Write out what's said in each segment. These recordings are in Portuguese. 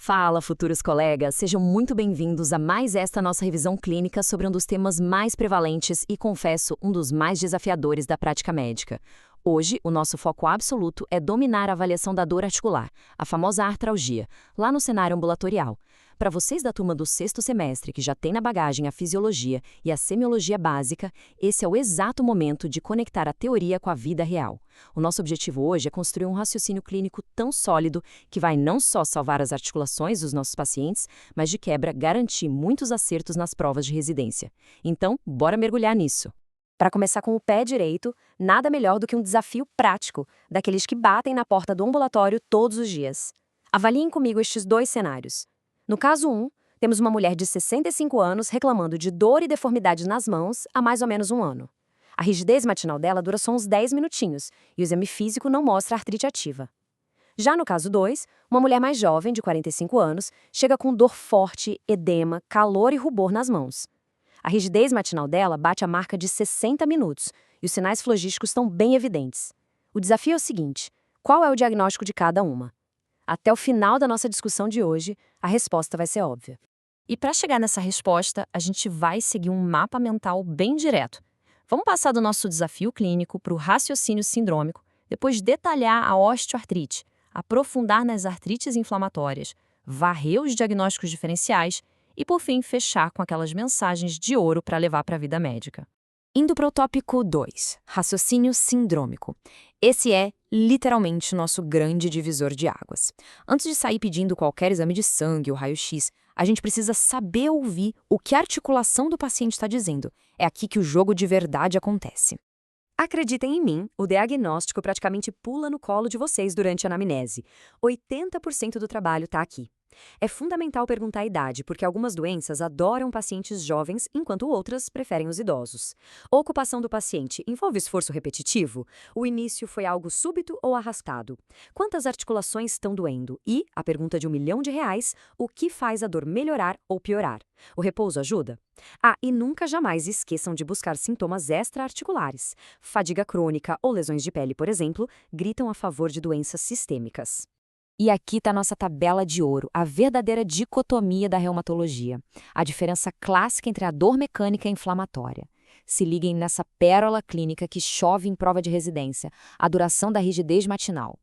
Fala, futuros colegas! Sejam muito bem-vindos a mais esta nossa revisão clínica sobre um dos temas mais prevalentes e, confesso, um dos mais desafiadores da prática médica. Hoje, o nosso foco absoluto é dominar a avaliação da dor articular, a famosa artralgia, lá no cenário ambulatorial. Para vocês da turma do sexto semestre, que já tem na bagagem a fisiologia e a semiologia básica, esse é o exato momento de conectar a teoria com a vida real. O nosso objetivo hoje é construir um raciocínio clínico tão sólido que vai não só salvar as articulações dos nossos pacientes, mas de quebra garantir muitos acertos nas provas de residência. Então, bora mergulhar nisso. Para começar com o pé direito, nada melhor do que um desafio prático, daqueles que batem na porta do ambulatório todos os dias. Avaliem comigo estes dois cenários. No caso 1, temos uma mulher de 65 anos reclamando de dor e deformidade nas mãos há mais ou menos um ano. A rigidez matinal dela dura só uns 10 minutinhos e o exame físico não mostra artrite ativa. Já no caso 2, uma mulher mais jovem, de 45 anos, chega com dor forte, edema, calor e rubor nas mãos. A rigidez matinal dela bate a marca de 60 minutos e os sinais flogísticos estão bem evidentes. O desafio é o seguinte: qual é o diagnóstico de cada uma? Até o final da nossa discussão de hoje, a resposta vai ser óbvia. E para chegar nessa resposta, a gente vai seguir um mapa mental bem direto. Vamos passar do nosso desafio clínico para o raciocínio sindrômico, depois detalhar a osteoartrite, aprofundar nas artrites inflamatórias, varrer os diagnósticos diferenciais e, por fim, fechar com aquelas mensagens de ouro para levar para a vida médica. Indo para o tópico 2, raciocínio sindrômico. Esse é, literalmente, o nosso grande divisor de águas. Antes de sair pedindo qualquer exame de sangue ou raio-x, a gente precisa saber ouvir o que a articulação do paciente está dizendo. É aqui que o jogo de verdade acontece. Acreditem em mim, o diagnóstico praticamente pula no colo de vocês durante a anamnese. 80% do trabalho está aqui. É fundamental perguntar a idade, porque algumas doenças adoram pacientes jovens, enquanto outras preferem os idosos. A ocupação do paciente envolve esforço repetitivo? O início foi algo súbito ou arrastado? Quantas articulações estão doendo? E, a pergunta de R$1 milhão, o que faz a dor melhorar ou piorar? O repouso ajuda? E nunca jamais esqueçam de buscar sintomas extra-articulares. Fadiga crônica ou lesões de pele, por exemplo, gritam a favor de doenças sistêmicas. E aqui está a nossa tabela de ouro, a verdadeira dicotomia da reumatologia. A diferença clássica entre a dor mecânica e a inflamatória. Se liguem nessa pérola clínica que chove em prova de residência, a duração da rigidez matinal.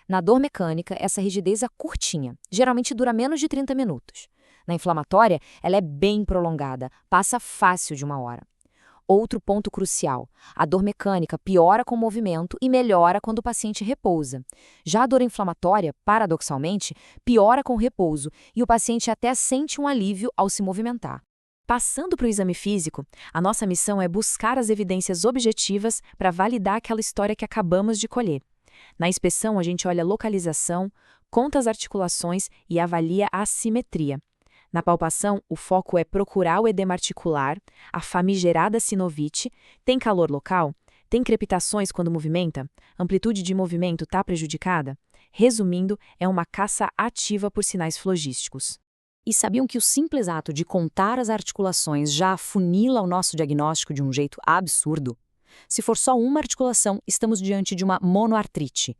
Na dor mecânica, essa rigidez é curtinha, geralmente dura menos de 30 minutos. Na inflamatória, ela é bem prolongada, passa fácil de 1 hora. Outro ponto crucial, a dor mecânica piora com o movimento e melhora quando o paciente repousa. Já a dor inflamatória, paradoxalmente, piora com o repouso e o paciente até sente um alívio ao se movimentar. Passando para o exame físico, a nossa missão é buscar as evidências objetivas para validar aquela história que acabamos de colher. Na inspeção, a gente olha a localização, conta as articulações e avalia a assimetria. Na palpação, o foco é procurar o edema articular, a famigerada sinovite, tem calor local, tem crepitações quando movimenta, amplitude de movimento está prejudicada. Resumindo, é uma caça ativa por sinais flogísticos. E sabiam que o simples ato de contar as articulações já afunila o nosso diagnóstico de um jeito absurdo? Se for só uma articulação, estamos diante de uma monoartrite.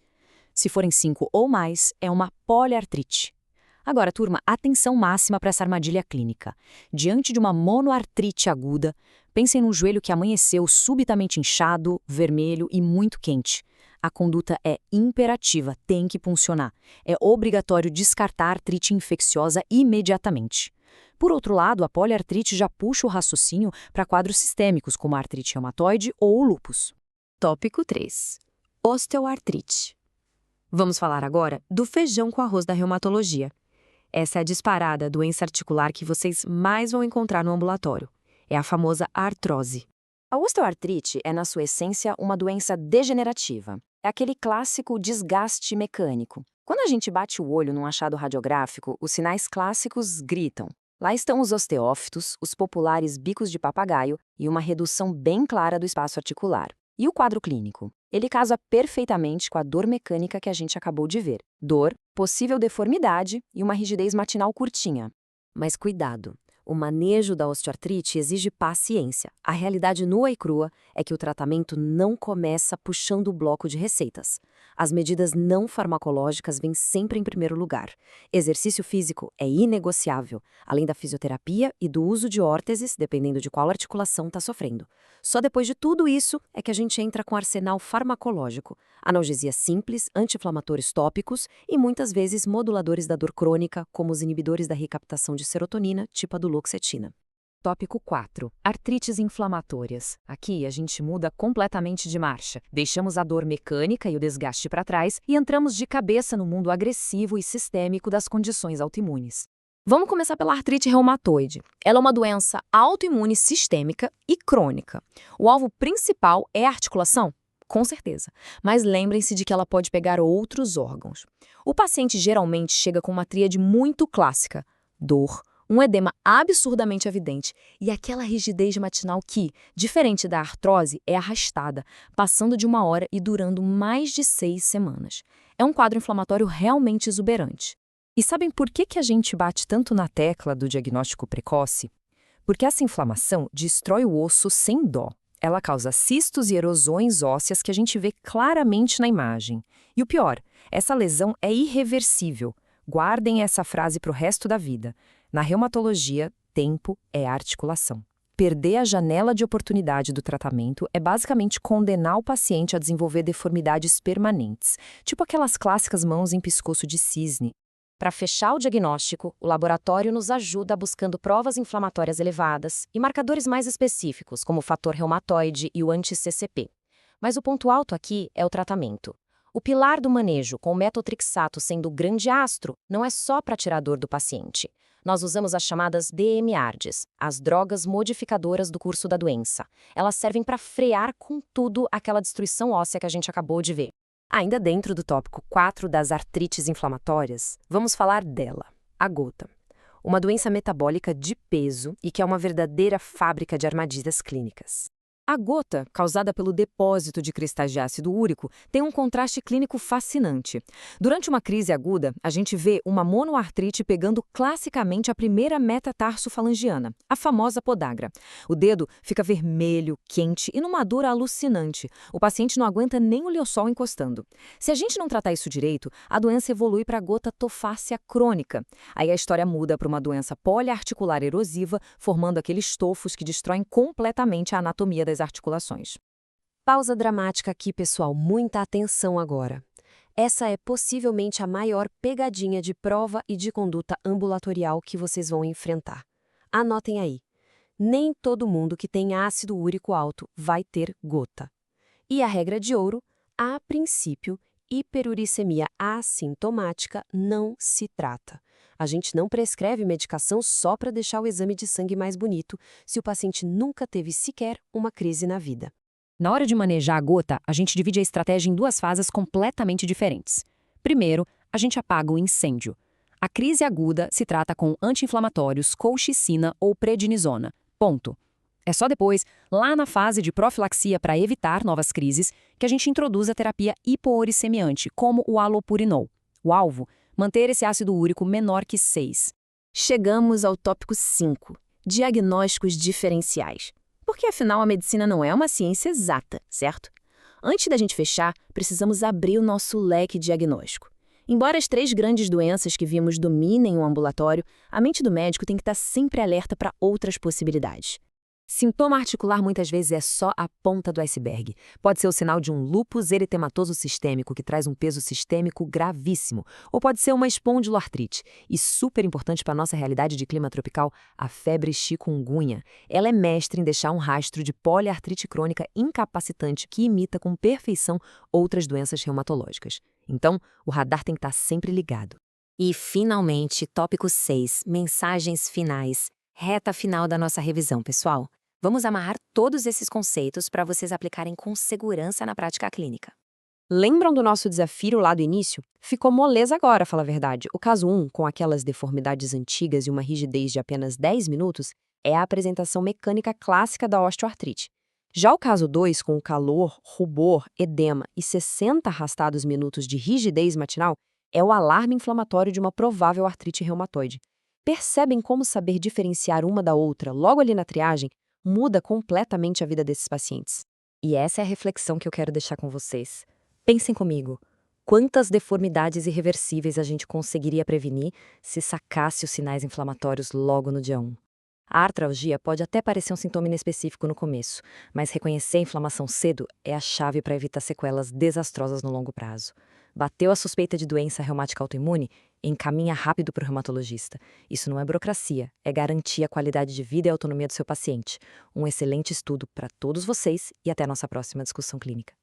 Se forem 5 ou mais, é uma poliartrite. Agora, turma, atenção máxima para essa armadilha clínica. Diante de uma monoartrite aguda, pensem num joelho que amanheceu subitamente inchado, vermelho e muito quente. A conduta é imperativa, tem que puncionar. É obrigatório descartar a artrite infecciosa imediatamente. Por outro lado, a poliartrite já puxa o raciocínio para quadros sistêmicos, como a artrite reumatoide ou o lúpus. Tópico 3. Osteoartrite. Vamos falar agora do feijão com arroz da reumatologia. Essa é a disparada doença articular que vocês mais vão encontrar no ambulatório. É a famosa artrose. A osteoartrite é, na sua essência, uma doença degenerativa. É aquele clássico desgaste mecânico. Quando a gente bate o olho num achado radiográfico, os sinais clássicos gritam. Lá estão os osteófitos, os populares bicos de papagaio e uma redução bem clara do espaço articular. E o quadro clínico? Ele casa perfeitamente com a dor mecânica que a gente acabou de ver. Dor, possível deformidade e uma rigidez matinal curtinha. Mas cuidado! O manejo da osteoartrite exige paciência. A realidade nua e crua é que o tratamento não começa puxando o bloco de receitas. As medidas não farmacológicas vêm sempre em primeiro lugar. Exercício físico é inegociável, além da fisioterapia e do uso de órteses, dependendo de qual articulação está sofrendo. Só depois de tudo isso é que a gente entra com arsenal farmacológico, analgesia simples, anti-inflamatórios tópicos e muitas vezes moduladores da dor crônica, como os inibidores da recaptação de serotonina, tipo a duloxetina. Tópico 4. Artrites inflamatórias. Aqui a gente muda completamente de marcha. Deixamos a dor mecânica e o desgaste para trás e entramos de cabeça no mundo agressivo e sistêmico das condições autoimunes. Vamos começar pela artrite reumatoide. Ela é uma doença autoimune sistêmica e crônica. O alvo principal é a articulação? Com certeza. Mas lembrem-se de que ela pode pegar outros órgãos. O paciente geralmente chega com uma tríade muito clássica: dor, um edema absurdamente evidente e aquela rigidez matinal que, diferente da artrose, é arrastada, passando de 1 hora e durando mais de 6 semanas. É um quadro inflamatório realmente exuberante. E sabem por que a gente bate tanto na tecla do diagnóstico precoce? Porque essa inflamação destrói o osso sem dó. Ela causa cistos e erosões ósseas que a gente vê claramente na imagem. E o pior, essa lesão é irreversível. Guardem essa frase para o resto da vida. Na reumatologia, tempo é articulação. Perder a janela de oportunidade do tratamento é basicamente condenar o paciente a desenvolver deformidades permanentes, tipo aquelas clássicas mãos em pescoço de cisne. Para fechar o diagnóstico, o laboratório nos ajuda buscando provas inflamatórias elevadas e marcadores mais específicos, como o fator reumatoide e o anti-CCP. Mas o ponto alto aqui é o tratamento. O pilar do manejo, com o metotrexato sendo o grande astro, não é só para tirar a dor do paciente. Nós usamos as chamadas DMARDs, as drogas modificadoras do curso da doença. Elas servem para frear com tudo aquela destruição óssea que a gente acabou de ver. Ainda dentro do tópico 4 das artrites inflamatórias, vamos falar dela, a gota. Uma doença metabólica de peso e que é uma verdadeira fábrica de armadilhas clínicas. A gota, causada pelo depósito de cristais de ácido úrico, tem um contraste clínico fascinante. Durante uma crise aguda, a gente vê uma monoartrite pegando classicamente a primeira metatarsofalangiana, a famosa podagra. O dedo fica vermelho, quente e numa dor alucinante. O paciente não aguenta nem o liossol encostando. Se a gente não tratar isso direito, a doença evolui para a gota tofácea crônica. Aí a história muda para uma doença poliarticular erosiva, formando aqueles estofos que destroem completamente a anatomia das articulações. Pausa dramática aqui, pessoal. Muita atenção agora. Essa é possivelmente a maior pegadinha de prova e de conduta ambulatorial que vocês vão enfrentar. Anotem aí. Nem todo mundo que tem ácido úrico alto vai ter gota. E a regra de ouro, a princípio, hiperuricemia assintomática não se trata. A gente não prescreve medicação só para deixar o exame de sangue mais bonito se o paciente nunca teve sequer uma crise na vida. Na hora de manejar a gota, a gente divide a estratégia em 2 fases completamente diferentes. Primeiro, a gente apaga o incêndio. A crise aguda se trata com anti-inflamatórios, colchicina ou prednisona. Ponto. É só depois, lá na fase de profilaxia para evitar novas crises, que a gente introduz a terapia hipouricemiante, como o allopurinol. O alvo: manter esse ácido úrico menor que 6. Chegamos ao tópico 5, diagnósticos diferenciais. Porque afinal a medicina não é uma ciência exata, certo? Antes da gente fechar, precisamos abrir o nosso leque diagnóstico. Embora as 3 grandes doenças que vimos dominem o ambulatório, a mente do médico tem que estar sempre alerta para outras possibilidades. Sintoma articular muitas vezes é só a ponta do iceberg. Pode ser o sinal de um lúpus eritematoso sistêmico que traz um peso sistêmico gravíssimo, ou pode ser uma espondiloartrite. E super importante para a nossa realidade de clima tropical, a febre chikungunya. Ela é mestre em deixar um rastro de poliartrite crônica incapacitante que imita com perfeição outras doenças reumatológicas. Então, o radar tem que estar sempre ligado. E, finalmente, tópico 6, mensagens finais. Reta final da nossa revisão, pessoal. Vamos amarrar todos esses conceitos para vocês aplicarem com segurança na prática clínica. Lembram do nosso desafio lá do início? Ficou moleza agora, fala a verdade. O caso 1, com aquelas deformidades antigas e uma rigidez de apenas 10 minutos, é a apresentação mecânica clássica da osteoartrite. Já o caso 2, com o calor, rubor, edema e 60 arrastados minutos de rigidez matinal, é o alarme inflamatório de uma provável artrite reumatoide. Percebem como saber diferenciar uma da outra logo ali na triagem muda completamente a vida desses pacientes? E essa é a reflexão que eu quero deixar com vocês. Pensem comigo. Quantas deformidades irreversíveis a gente conseguiria prevenir se sacasse os sinais inflamatórios logo no dia 1? A artralgia pode até parecer um sintoma inespecífico no começo, mas reconhecer a inflamação cedo é a chave para evitar sequelas desastrosas no longo prazo. Bateu a suspeita de doença reumática autoimune? Encaminha rápido para o reumatologista. Isso não é burocracia, é garantir a qualidade de vida e autonomia do seu paciente. Um excelente estudo para todos vocês e até a nossa próxima discussão clínica.